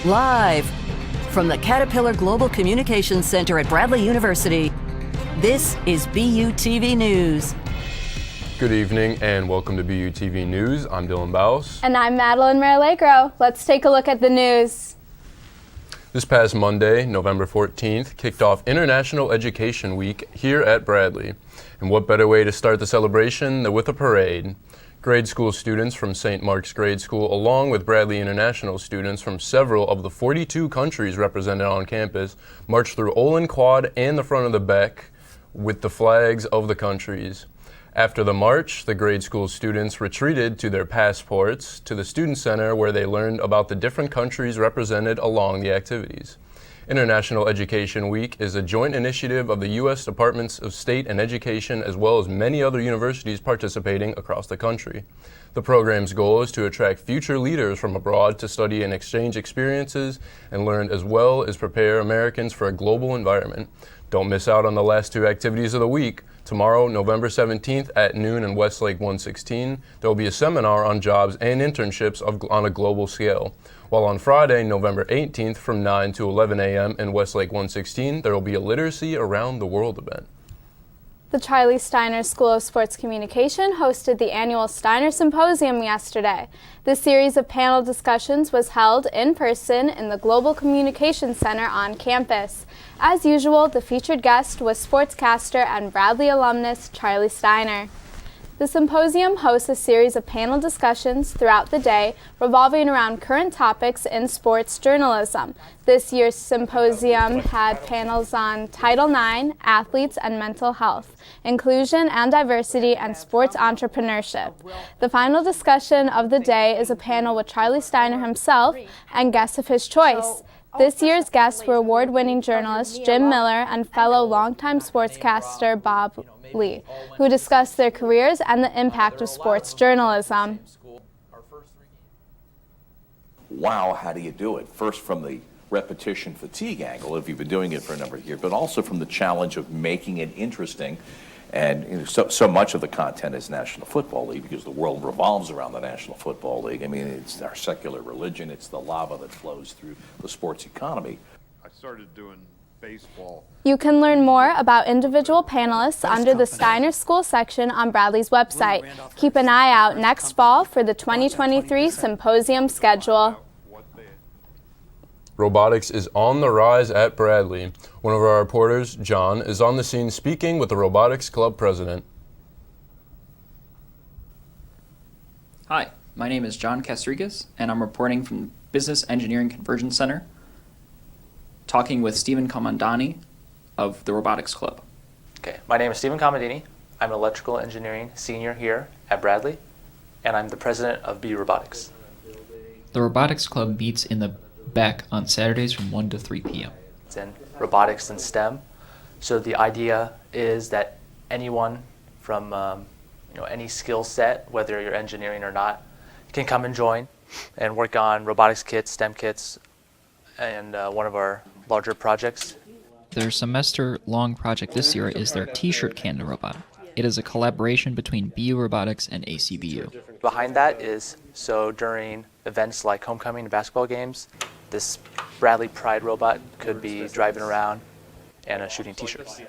Live from the Caterpillar Global Communications Center at Bradley University, this is BUTV News. Good evening and welcome to BUTV News. I'm Dylan Baus. And I'm Madeline Marilegro. Let's take a look at the news. This past Monday, November 14th, kicked off International Education Week here at Bradley. And what better way to start the celebration than with a parade? Grade school students from St. Mark's Grade School, along with Bradley International students from several of the 42 countries represented on campus, marched through Olin Quad and the front of the Beck with the flags of the countries. After the march, the grade school students retreated to their passports to the Student Center where they learned about the different countries represented along the activities. International Education Week is a joint initiative of the U.S. Departments of State and Education as well as many other universities participating across the country. The program's goal is to attract future leaders from abroad to study and exchange experiences and learn as well as prepare Americans for a global environment. Don't miss out on the last two activities of the week. Tomorrow, November 17th at noon in Westlake 116, there will be a seminar on jobs and internships on a global scale. While on Friday, November 18th from 9 to 11 a.m. in Westlake 116, there will be a Literacy Around the World event. The Charlie Steiner School of Sports Communication hosted the annual Steiner Symposium yesterday. This series of panel discussions was held in person in the Global Communications Center on campus. As usual, the featured guest was sportscaster and Bradley alumnus Charlie Steiner. The symposium hosts a series of panel discussions throughout the day revolving around current topics in sports journalism. This year's symposium had panels on Title IX, athletes and mental health, inclusion and diversity, and sports entrepreneurship. The final discussion of the day is a panel with Charlie Steiner himself and guests of his choice. This year's guests were award-winning journalist Jim Miller and fellow longtime sportscaster Bob Lee, who discussed their careers and the impact of sports journalism. Wow, how do you do it? First from the repetition fatigue angle, if you've been doing it for a number of years, but also from the challenge of making it interesting. And so much of the content is National Football League because the world revolves around the National Football League. I mean, it's our secular religion. It's the lava that flows through the sports economy. I started doing baseball. You can learn more about individual panelists under the Steiner School section on Bradley's website. Keep an eye out next fall for the 2023 symposium schedule. Robotics is on the rise at Bradley. One of our reporters, John, is on the scene speaking with the Robotics Club president. Hi, my name is John Castrigas, and I'm reporting from the Business Engineering Conversion Center, talking with Stephen Comandani of the Robotics Club. Okay, my name is Stephen Comandini. I'm an electrical engineering senior here at Bradley, and I'm the president of BU Robotics. The Robotics Club meets in the Beck on Saturdays from 1 to 3 p.m. It's in robotics and STEM. So the idea is that anyone from any skill set, whether you're engineering or not, can come and join and work on robotics kits, STEM kits, and one of our larger projects. Their semester-long project this year is their T-shirt cannon robot. It is a collaboration between BU Robotics and ACBU. Behind that is, so during events like homecoming and basketball games, this Bradley Pride robot could be driving around and shooting T-shirts.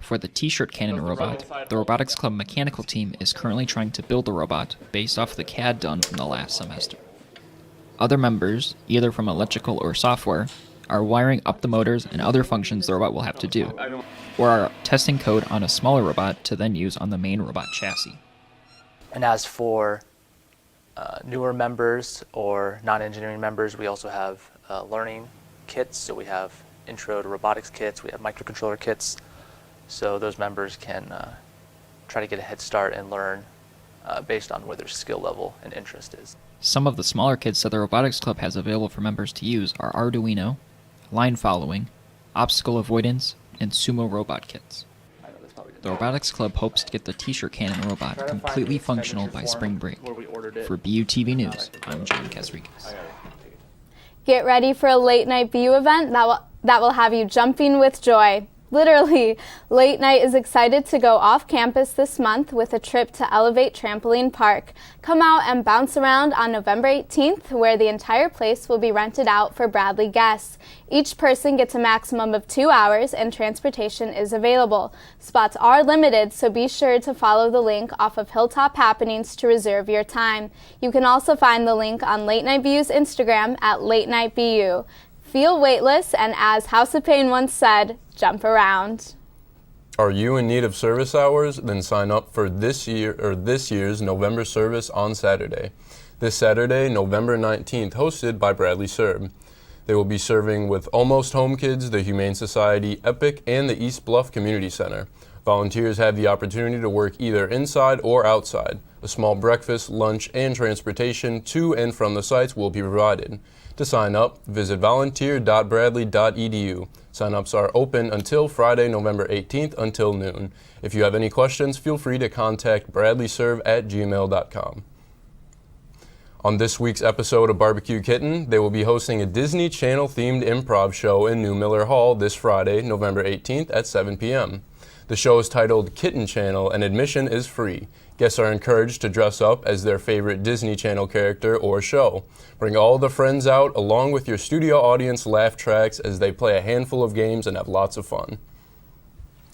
For the T-shirt cannon robot, the Robotics Club mechanical team is currently trying to build the robot based off the CAD done from the last semester. Other members, either from electrical or software, are wiring up the motors and other functions the robot will have to do, or are testing code on a smaller robot to then use on the main robot chassis. And as for newer members or non-engineering members, we also have learning kits. So we have intro to robotics kits, we have microcontroller kits. So those members can try to get a head start and learn based on where their skill level and interest is. Some of the smaller kits that the Robotics Club has available for members to use are Arduino, line following, obstacle avoidance, and sumo robot kits. The Robotics Club hopes to get the T-shirt cannon robot completely functional by spring break. For BUTV News, I'm John Casrigas. Get ready for a late-night BU event that will have you jumping with joy. Literally, Late Night is excited to go off campus this month with a trip to Elevate Trampoline Park. Come out and bounce around on November 18th, where the entire place will be rented out for Bradley guests. Each person gets a maximum of 2 hours and transportation is available. Spots are limited, so be sure to follow the link off of Hilltop Happenings to reserve your time. You can also find the link on Late Night BU's Instagram at Late Night BU. Feel weightless, and as House of Pain once said, jump around. Are you in need of service hours? Then sign up for this year's November service on Saturday. This Saturday, November 19th, hosted by Bradley Serb. They will be serving with Almost Home Kids, the Humane Society, Epic, and the East Bluff Community Center. Volunteers have the opportunity to work either inside or outside. A small breakfast, lunch, and transportation to and from the sites will be provided. To sign up, visit volunteer.bradley.edu. Sign-ups are open until Friday, November 18th until noon. If you have any questions, feel free to contact bradleyserve@gmail.com. On this week's episode of Barbecue Kitten, they will be hosting a Disney Channel-themed improv show in New Miller Hall this Friday, November 18th at 7 p.m. The show is titled Kitten Channel, and admission is free. Guests are encouraged to dress up as their favorite Disney Channel character or show. Bring all the friends out, along with your studio audience laugh tracks as they play a handful of games and have lots of fun.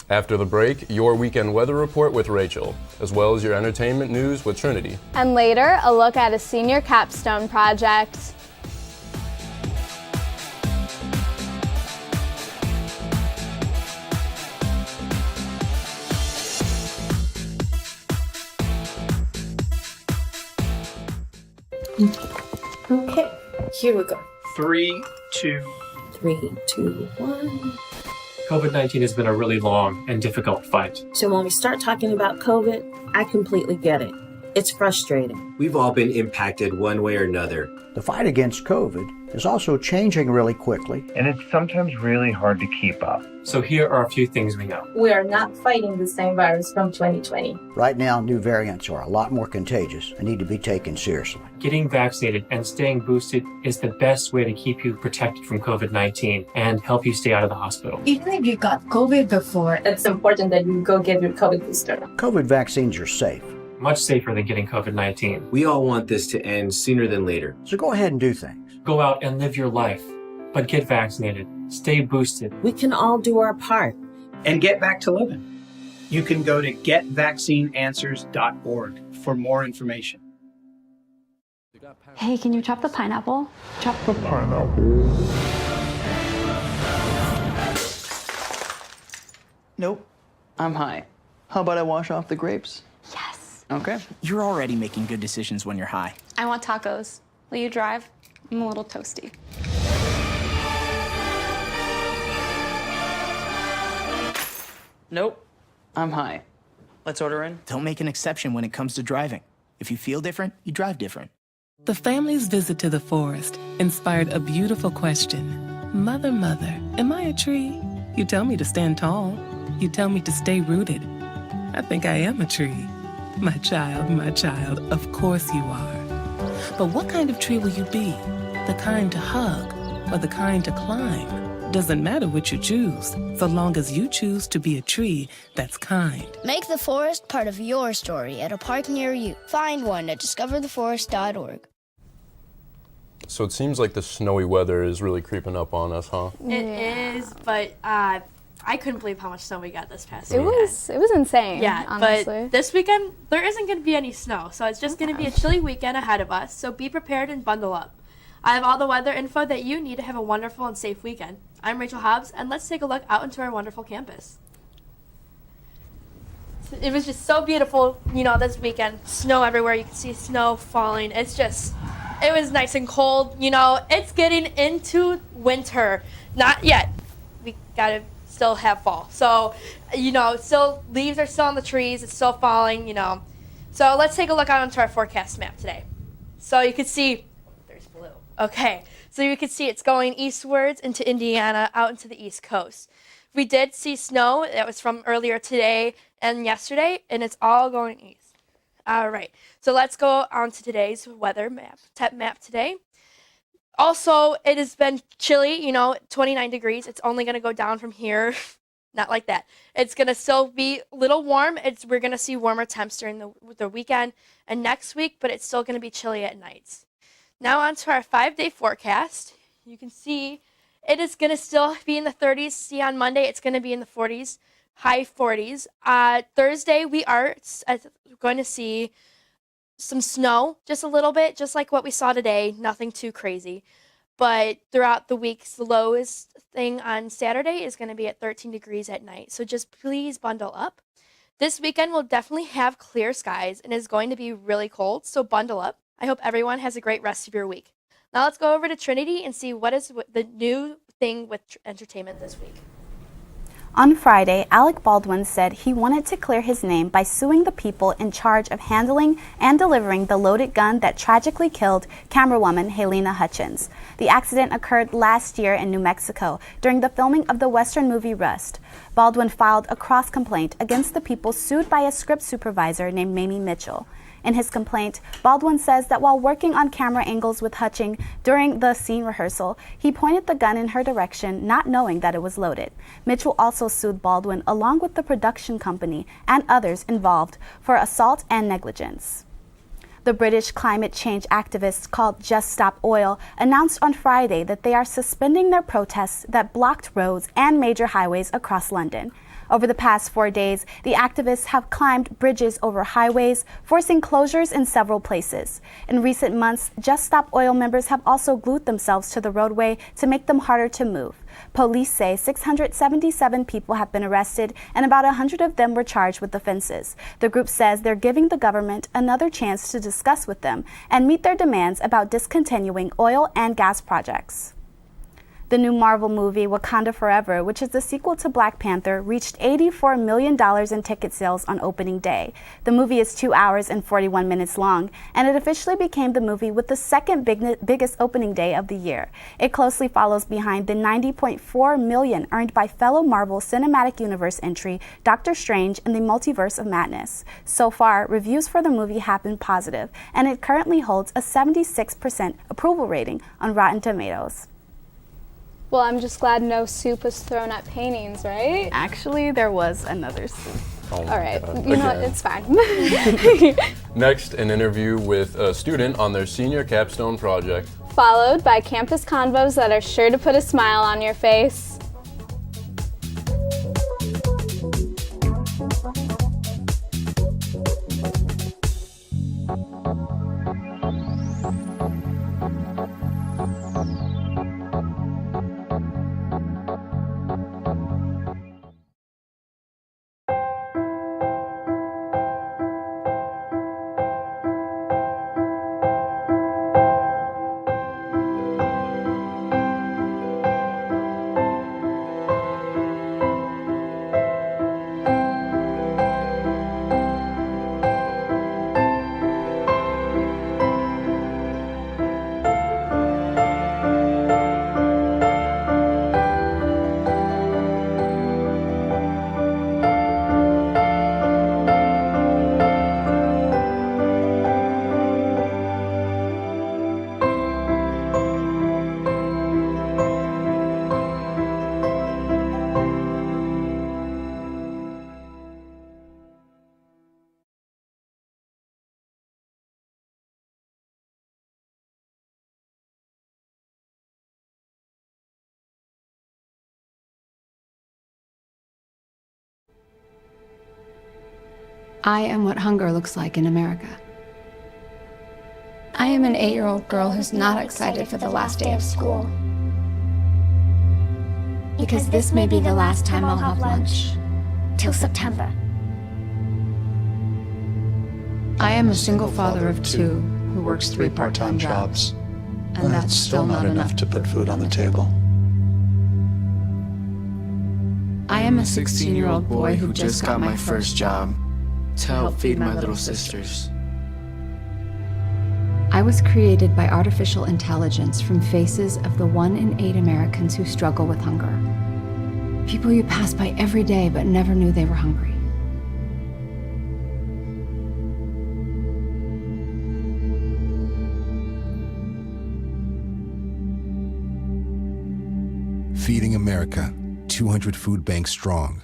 After the break, your weekend weather report with Rachel, as well as your entertainment news with Trinity. And later, a look at a senior capstone project. Okay, here we go. 3, 2. 3, 2, 1. COVID-19 has been a really long and difficult fight. So when we start talking about COVID, I completely get it. It's frustrating. We've all been impacted one way or another. The fight against COVID is also changing really quickly. And it's sometimes really hard to keep up. So here are a few things we know. We are not fighting the same virus from 2020. Right now, new variants are a lot more contagious and need to be taken seriously. Getting vaccinated and staying boosted is the best way to keep you protected from COVID-19 and help you stay out of the hospital. Even if you got COVID before, it's important that you go get your COVID booster. COVID vaccines are safe. Much safer than getting COVID-19. We all want this to end sooner than later. So go ahead and do things. Go out and live your life, but get vaccinated. Stay boosted. We can all do our part. And get back to living. You can go to getvaccineanswers.org for more information. Hey, can you chop the pineapple? Chop the pineapple. Nope, I'm high. How about I wash off the grapes? Yes. Okay. You're already making good decisions when you're high. I want tacos. Will you drive? I'm a little toasty. Nope, I'm high. Let's order in. Don't make an exception when it comes to driving. If you feel different, you drive different. The family's visit to the forest inspired a beautiful question. Mother, mother, am I a tree? You tell me to stand tall. You tell me to stay rooted. I think I am a tree. My child, of course you are. But what kind of tree will you be? The kind to hug or the kind to climb? Doesn't matter which you choose, so long as you choose to be a tree that's kind. Make the forest part of your story at a park near you. Find one at discovertheforest.org. So it seems like the snowy weather is really creeping up on us, huh? It is, but I couldn't believe how much snow we got this past weekend. It was insane. Yeah, honestly. But this weekend there isn't going to be any snow, so it's just going to be a chilly weekend ahead of us. So be prepared and bundle up. I have all the weather info that you need to have a wonderful and safe weekend. I'm Rachel Hobbs, and let's take a look out into our wonderful campus. It was just so beautiful, this weekend. Snow everywhere. You can see snow falling. It was nice and cold. It's getting into winter. Not yet. We got to still have fall. So, still leaves are still on the trees. It's still falling, So let's take a look out into our forecast map today. So you can see, there's blue. Okay. So you can see it's going eastwards into Indiana, out into the East Coast. We did see snow. That was from earlier today and yesterday, and it's all going east. All right. So let's go on to today's weather map, map today. Also, it has been chilly, 29 degrees. It's only going to go down from here. Not like that. It's going to still be a little warm. We're going to see warmer temps during the weekend and next week, but it's still going to be chilly at nights. Now on to our 5-day forecast. You can see it is going to still be in the 30s. See, on Monday, it's going to be in the 40s, high 40s. Thursday, we are going to see some snow, just a little bit, just like what we saw today. Nothing too crazy. But throughout the week, the lowest thing on Saturday is going to be at 13 degrees at night. So just please bundle up. This weekend will definitely have clear skies and is going to be really cold, so bundle up. I hope everyone has a great rest of your week. Now let's go over to Trinity and see what is the new thing with entertainment this week. On Friday, Alec Baldwin said he wanted to clear his name by suing the people in charge of handling and delivering the loaded gun that tragically killed camerawoman Helena Hutchins. The accident occurred last year in New Mexico during the filming of the Western movie Rust. Baldwin filed a cross-complaint against the people sued by a script supervisor named Mamie Mitchell. In his complaint, Baldwin says that while working on camera angles with Hutchins during the scene rehearsal, he pointed the gun in her direction, not knowing that it was loaded. Mitchell also sued Baldwin along with the production company and others involved for assault and negligence. The British climate change activists called Just Stop Oil announced on Friday that they are suspending their protests that blocked roads and major highways across London. Over the past 4 days, the activists have climbed bridges over highways, forcing closures in several places. In recent months, Just Stop Oil members have also glued themselves to the roadway to make them harder to move. Police say 677 people have been arrested and about 100 of them were charged with offenses. The group says they're giving the government another chance to discuss with them and meet their demands about discontinuing oil and gas projects. The new Marvel movie, Wakanda Forever, which is the sequel to Black Panther, reached $84 million in ticket sales on opening day. The movie is 2 hours and 41 minutes long, and it officially became the movie with the second biggest opening day of the year. It closely follows behind the $90.4 million earned by fellow Marvel Cinematic Universe entry, Doctor Strange in the Multiverse of Madness. So far, reviews for the movie have been positive, and it currently holds a 76% approval rating on Rotten Tomatoes. Well, I'm just glad no soup was thrown at paintings, right? Actually, there was another soup. Oh All right, God. you know what, it's fine. Next, an interview with a student on their senior capstone project. Followed by campus convos that are sure to put a smile on your face. I am what hunger looks like in America. I am an 8-year-old girl who's not excited for the last day of school. Because this may be the last time I'll have lunch. Till September. I am a single father of 2 who works 3 part-time jobs. And that's still not enough to put food on the table. I am a 16-year-old boy who just got my first job to help feed my little sisters. I was created by artificial intelligence from faces of the 1 in 8 Americans who struggle with hunger. People you pass by every day but never knew they were hungry. Feeding America 200 food banks strong.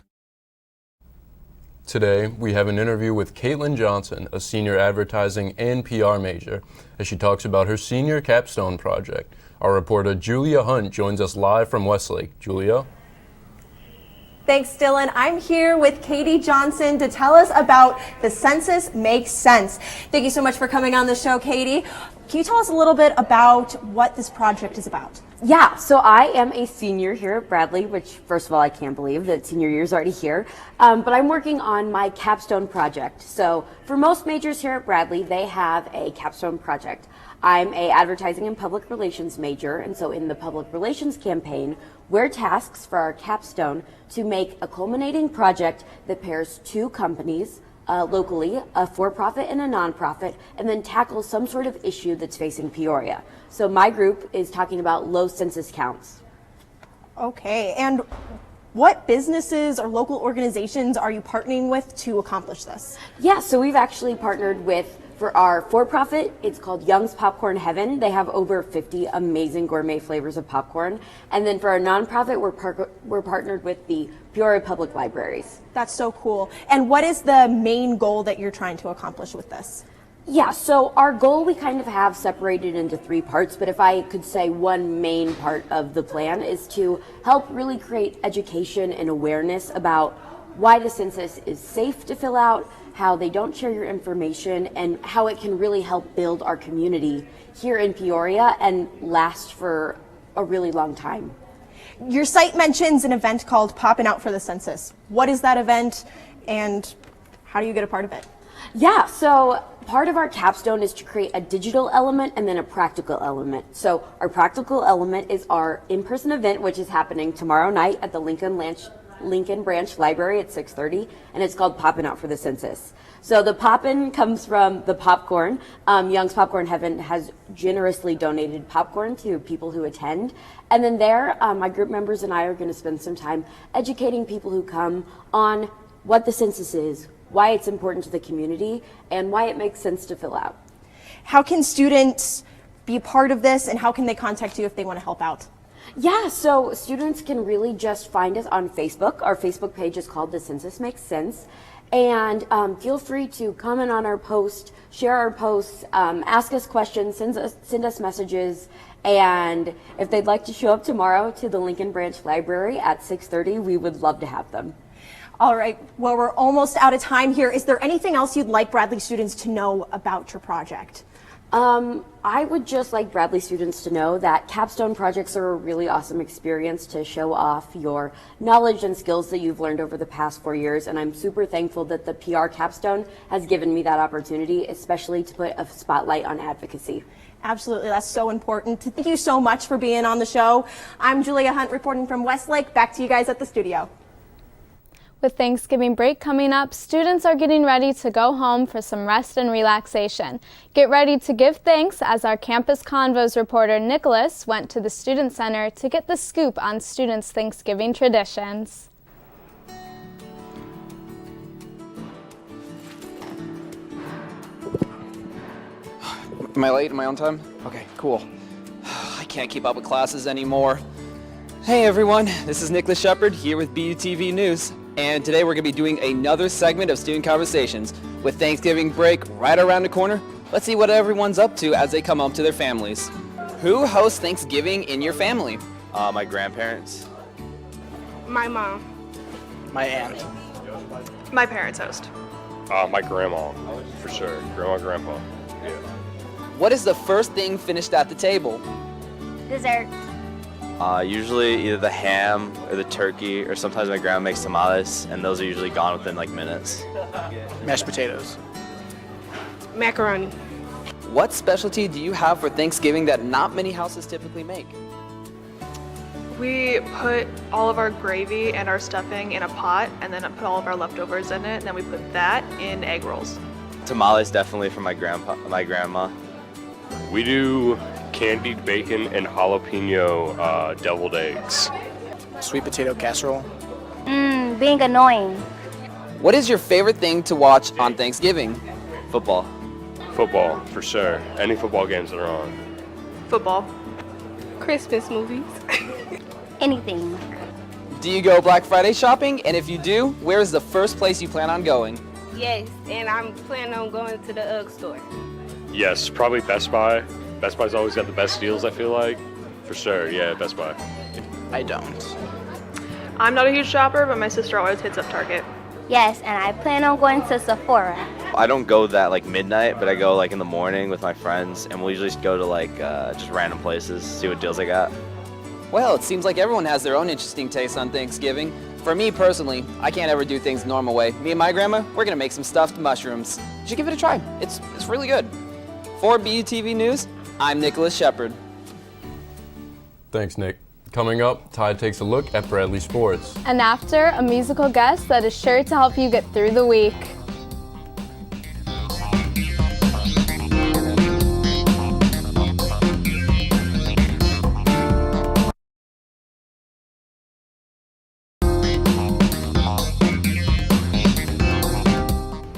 Today, we have an interview with Caitlin Johnson, a senior advertising and PR major, as she talks about her senior capstone project. Our reporter Julia Hunt joins us live from Westlake. Julia? Thanks, Dylan. I'm here with Katie Johnson to tell us about The Census Makes Sense. Thank you so much for coming on the show, Katie. Can you tell us a little bit about what this project is about? Yeah, so I am a senior here at Bradley, which, first of all, I can't believe that senior year is already here. But I'm working on my capstone project. So for most majors here at Bradley, they have a capstone project. I'm a advertising and public relations major, and so in the public relations campaign, we're tasked for our capstone to make a culminating project that pairs two companies locally, a for-profit and a nonprofit, and then tackle some sort of issue that's facing Peoria. So my group is talking about low census counts. Okay, and what businesses or local organizations are you partnering with to accomplish this? Yeah, so we've actually partnered with, for our for-profit, it's called Young's Popcorn Heaven. They have over 50 amazing gourmet flavors of popcorn. And then for our nonprofit, we're partnered with the Peoria Public Libraries. That's so cool. And what is the main goal that you're trying to accomplish with this? Yeah, so our goal we kind of have separated into three parts, but if I could say one main part of the plan is to help really create education and awareness about why the census is safe to fill out, how they don't share your information, and how it can really help build our community here in Peoria and last for a really long time. Your site mentions an event called Poppin' Out for the Census. What is that event and how do you get a part of it? Yeah, so part of our capstone is to create a digital element and then a practical element. So our practical element is our in-person event, which is happening tomorrow night at the Lincoln Branch Library at 6:30, and it's called Poppin' Out for the Census. So the poppin' comes from the popcorn. Young's Popcorn Heaven has generously donated popcorn to people who attend. And then there, my group members and I are going to spend some time educating people who come on what the census is, why it's important to the community, and why it makes sense to fill out. How can students be a part of this, and how can they contact you if they want to help out? Yeah, so students can really just find us on Facebook. Our Facebook page is called The Census Makes Sense. And feel free to comment on our post, share our posts, ask us questions, send us messages. And if they'd like to show up tomorrow to the Lincoln Branch Library at 6:30, we would love to have them. All right, well, we're almost out of time here. Is there anything else you'd like Bradley students to know about your project? I would just like Bradley students to know that capstone projects are a really awesome experience to show off your knowledge and skills that you've learned over the past 4 years, and I'm super thankful that the PR capstone has given me that opportunity, especially to put a spotlight on advocacy. Absolutely, that's so important. Thank you so much for being on the show. I'm Julia Hunt reporting from Westlake. Back to you guys at the studio. With Thanksgiving break coming up, students are getting ready to go home for some rest and relaxation. Get ready to give thanks as our Campus Convos reporter Nicholas went to the Student Center to get the scoop on students' Thanksgiving traditions. Am I late? Am I on time? Okay, cool. I can't keep up with classes anymore. Hey everyone, this is Nicholas Shepard here with BUTV News. And today we're going to be doing another segment of Student Conversations. With Thanksgiving break right around the corner, let's see what everyone's up to as they come home to their families. Who hosts Thanksgiving in your family? My grandparents. My mom. My aunt. My parents host. My grandma, for sure. Grandma, grandpa. Yeah. What is the first thing finished at the table? Dessert. Usually either the ham or the turkey, or sometimes my grandma makes tamales, and those are usually gone within like minutes. Mashed potatoes. Macaroni. What specialty do you have for Thanksgiving that not many houses typically make? We put all of our gravy and our stuffing in a pot, and then put all of our leftovers in it, and then we put that in egg rolls. Tamales definitely from my grandma. We do candied bacon and jalapeno deviled eggs. Sweet potato casserole. Being annoying. What is your favorite thing to watch on Thanksgiving? Football. Football, for sure. Any football games that are on. Football. Christmas movies. Anything. Do you go Black Friday shopping? And if you do, where is the first place you plan on going? Yes, and I'm planning on going to the UGG store. Yes, probably Best Buy. Best Buy's always got the best deals, I feel like. For sure, yeah, Best Buy. I don't. I'm not a huge shopper, but my sister always hits up Target. Yes, and I plan on going to Sephora. I don't go that like midnight, but I go like in the morning with my friends, and we'll usually just go to like just random places, see what deals I got. Well, it seems like everyone has their own interesting tastes on Thanksgiving. For me personally, I can't ever do things the normal way. Me and my grandma, we're gonna make some stuffed mushrooms. You should give it a try. It's really good. For BUTV News, I'm Nicholas Shepard. Thanks, Nick. Coming up, Tide takes a look at Bradley sports. And after, a musical guest that is sure to help you get through the week.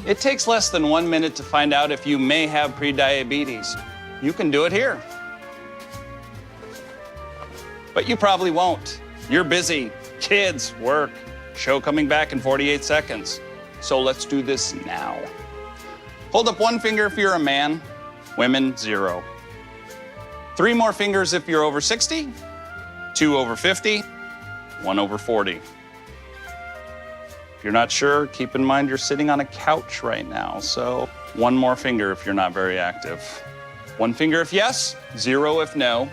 It takes less than 1 minute to find out if you may have prediabetes. You can do it here. But you probably won't. You're busy. Kids, work, show coming back in 48 seconds. So let's do this now. Hold up one finger if you're a man, women, 0. 3 more fingers if you're over 60, 2 over 50, 1 over 40. If you're not sure, keep in mind you're sitting on a couch right now, so 1 more finger if you're not very active. 1 finger if yes, 0 if no.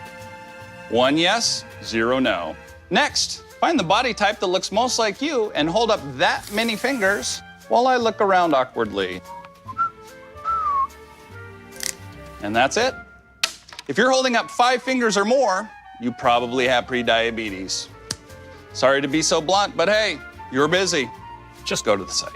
1 yes, 0 no. Next, find the body type that looks most like you and hold up that many fingers while I look around awkwardly. And that's it. If you're holding up 5 fingers or more, you probably have prediabetes. Sorry to be so blunt, but hey, you're busy. Just go to the site.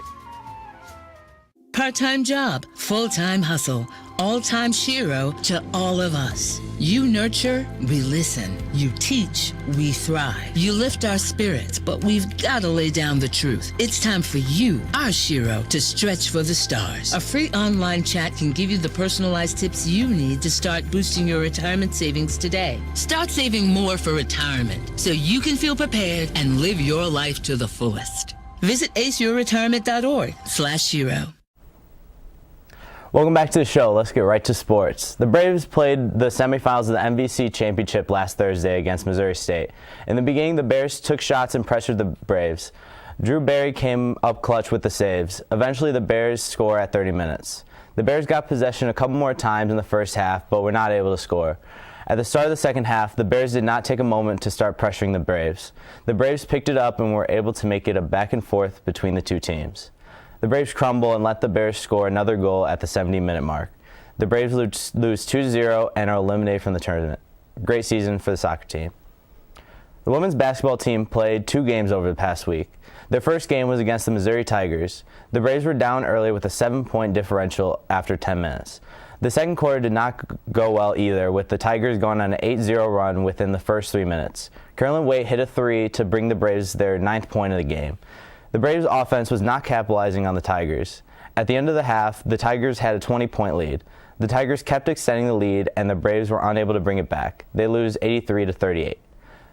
Part-time job, full-time hustle, all-time Shiro to all of us. You nurture, we listen. You teach, we thrive. You lift our spirits, but we've got to lay down the truth. It's time for you, our Shiro, to stretch for the stars. A free online chat can give you the personalized tips you need to start boosting your retirement savings today. Start saving more for retirement so you can feel prepared and live your life to the fullest. Visit aceyourretirement.org/Shiro. Welcome back to the show. Let's get right to sports. The Braves played the semifinals of the MVC Championship last Thursday against Missouri State. In the beginning, the Bears took shots and pressured the Braves. Drew Barry came up clutch with the saves. Eventually, the Bears score at 30 minutes. The Bears got possession a couple more times in the first half, but were not able to score. At the start of the second half, the Bears did not take a moment to start pressuring the Braves. The Braves picked it up and were able to make it a back and forth between the two teams. The Braves crumble and let the Bears score another goal at the 70-minute mark. The Braves lose 2-0 and are eliminated from the tournament. Great season for the soccer team. The women's basketball team played 2 games over the past week. Their first game was against the Missouri Tigers. The Braves were down early with a 7-point differential after 10 minutes. The second quarter did not go well either, with the Tigers going on an 8-0 run within the first 3 minutes. Carolyn Waite hit a 3 to bring the Braves their 9th point of the game. The Braves' offense was not capitalizing on the Tigers. At the end of the half, the Tigers had a 20-point lead. The Tigers kept extending the lead, and the Braves were unable to bring it back. They lose 83-38.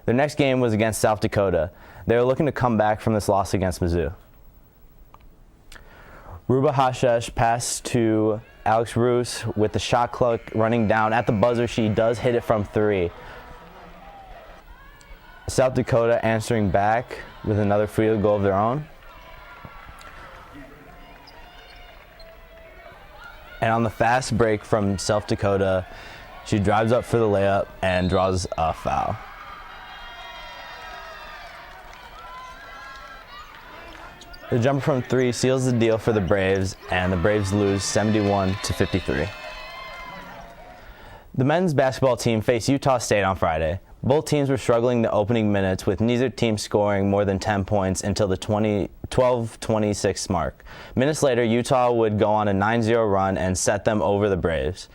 Their next game was against South Dakota. They were looking to come back from this loss against Mizzou. Ruba Hashesh passed to Alex Roos with the shot clock running down. At the buzzer, she does hit it from 3. South Dakota answering back with another field goal of their own. And on the fast break from South Dakota, she drives up for the layup and draws a foul. The jumper from 3 seals the deal for the Braves, and the Braves lose 71-53. The men's basketball team faced Utah State on Friday. Both teams were struggling the opening minutes, with neither team scoring more than 10 points until the 12-26 mark. Minutes later, Utah would go on a 9-0 run and set them over the Braves.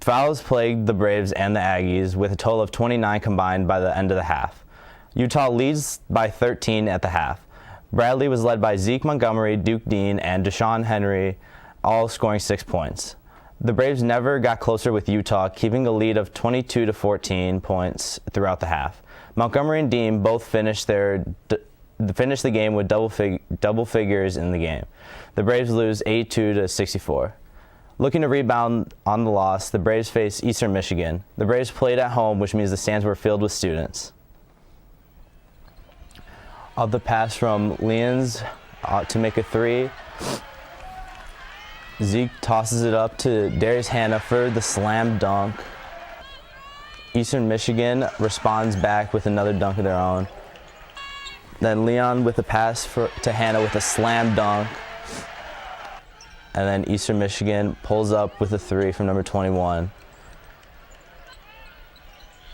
Fouls plagued the Braves and the Aggies, with a total of 29 combined by the end of the half. Utah leads by 13 at the half. Bradley was led by Zeke Montgomery, Duke Dean, and Deshaun Henry, all scoring 6 points. The Braves never got closer with Utah, keeping a lead of 22-14 points throughout the half. Montgomery and Dean both finished the game with double figures in the game. The Braves lose 82 to 64. Looking to rebound on the loss, the Braves face Eastern Michigan. The Braves played at home, which means the stands were filled with students. Of the pass from Lians to make a three. Zeke tosses it up to Darius Hannah for the slam dunk. Eastern Michigan responds back with another dunk of their own. Then Leon with a pass to Hannah with a slam dunk. And then Eastern Michigan pulls up with a three from number 21.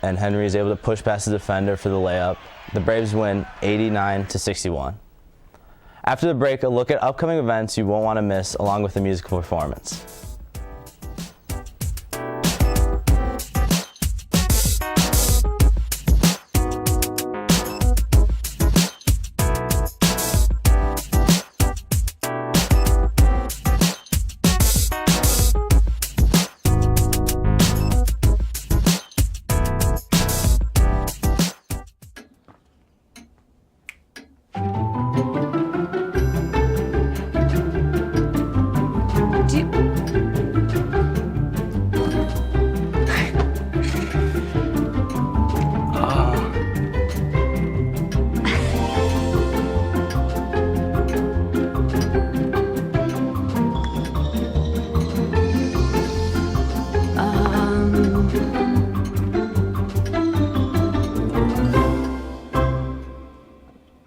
And Henry is able to push past the defender for the layup. The Braves win 89 to 61. After the break, a look at upcoming events you won't want to miss, along with a musical performance.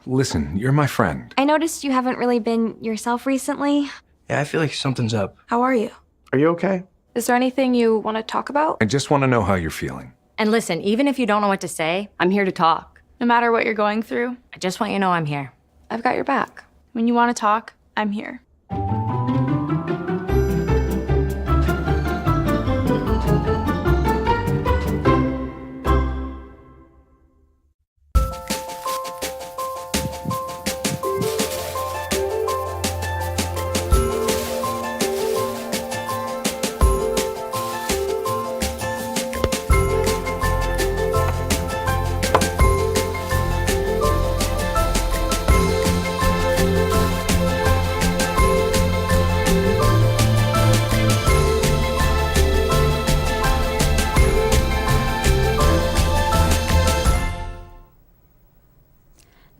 Listen, you're my friend. I noticed you haven't really been yourself recently. Yeah, I feel like something's up. How are you? Are you okay? Is there anything you want to talk about? I just want to know how you're feeling. And listen, even if you don't know what to say, I'm here to talk. No matter what you're going through, I just want you to know I'm here. I've got your back. When you want to talk, I'm here.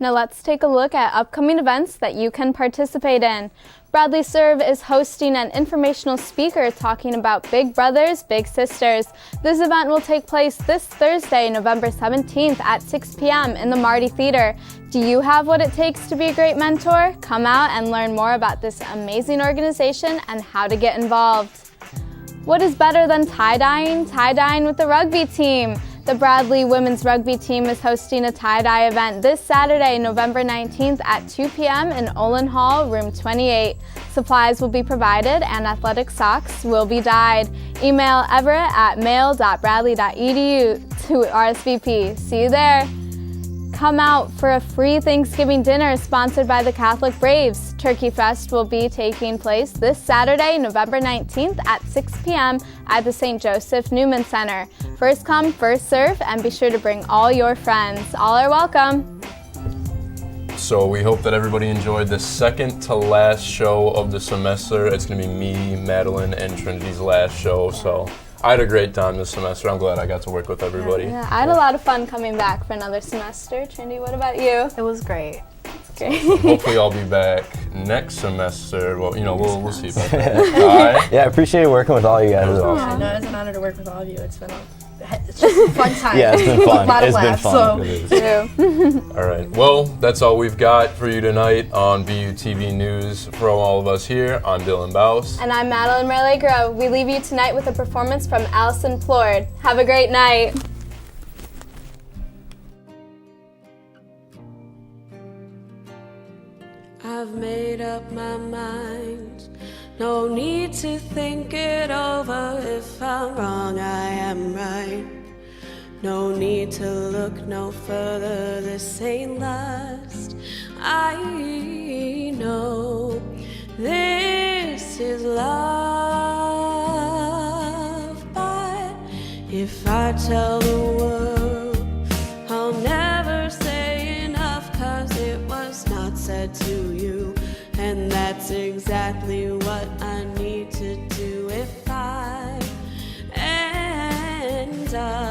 Now let's take a look at upcoming events that you can participate in. Bradley Serve is hosting an informational speaker talking about Big Brothers, Big Sisters. This event will take place this Thursday, November 17th at 6 p.m. in the Marty Theater. Do you have what it takes to be a great mentor? Come out and learn more about this amazing organization and how to get involved. What is better than tie-dyeing? Tie-dyeing with the rugby team. The Bradley women's rugby team is hosting a tie-dye event this Saturday, November 19th at 2 p.m. in Olin Hall, room 28. Supplies will be provided and athletic socks will be dyed. Email everett@mail.bradley.edu to RSVP. See you there. Come out for a free Thanksgiving dinner sponsored by the Catholic Braves. Turkey Fest will be taking place this Saturday, November 19th at 6 p.m. at the St. Joseph Newman Center. First come, first serve, and be sure to bring all your friends. All are welcome. So we hope that everybody enjoyed the second to last show of the semester. It's going to be me, Madeline, and Trinity's last show. So I had a great time this semester. I'm glad I got to work with everybody. Yeah, I had a lot of fun coming back for another semester. Trinity, what about you? It was great. It's great. Hopefully I'll be back next semester. Well, we'll see about that. All right? Yeah, I appreciate working with all you guys. It was awesome. No, it's an honor to work with all of you. It's just a fun time. Yeah, it's been fun. A lot of It's laughs, been fun. So. All right. Well, that's all we've got for you tonight on BUTV News. For all of us here, I'm Dylan Baus. And I'm Madeline Merlegro. We leave you tonight with a performance from Allison Plord. Have a great night. I've made up my mind. No need to think it over. If I'm wrong, I am right. No need to look no further. This ain't last. I know this is love. But if I tell the world, I'll never said to you, and that's exactly what I need to do if I end up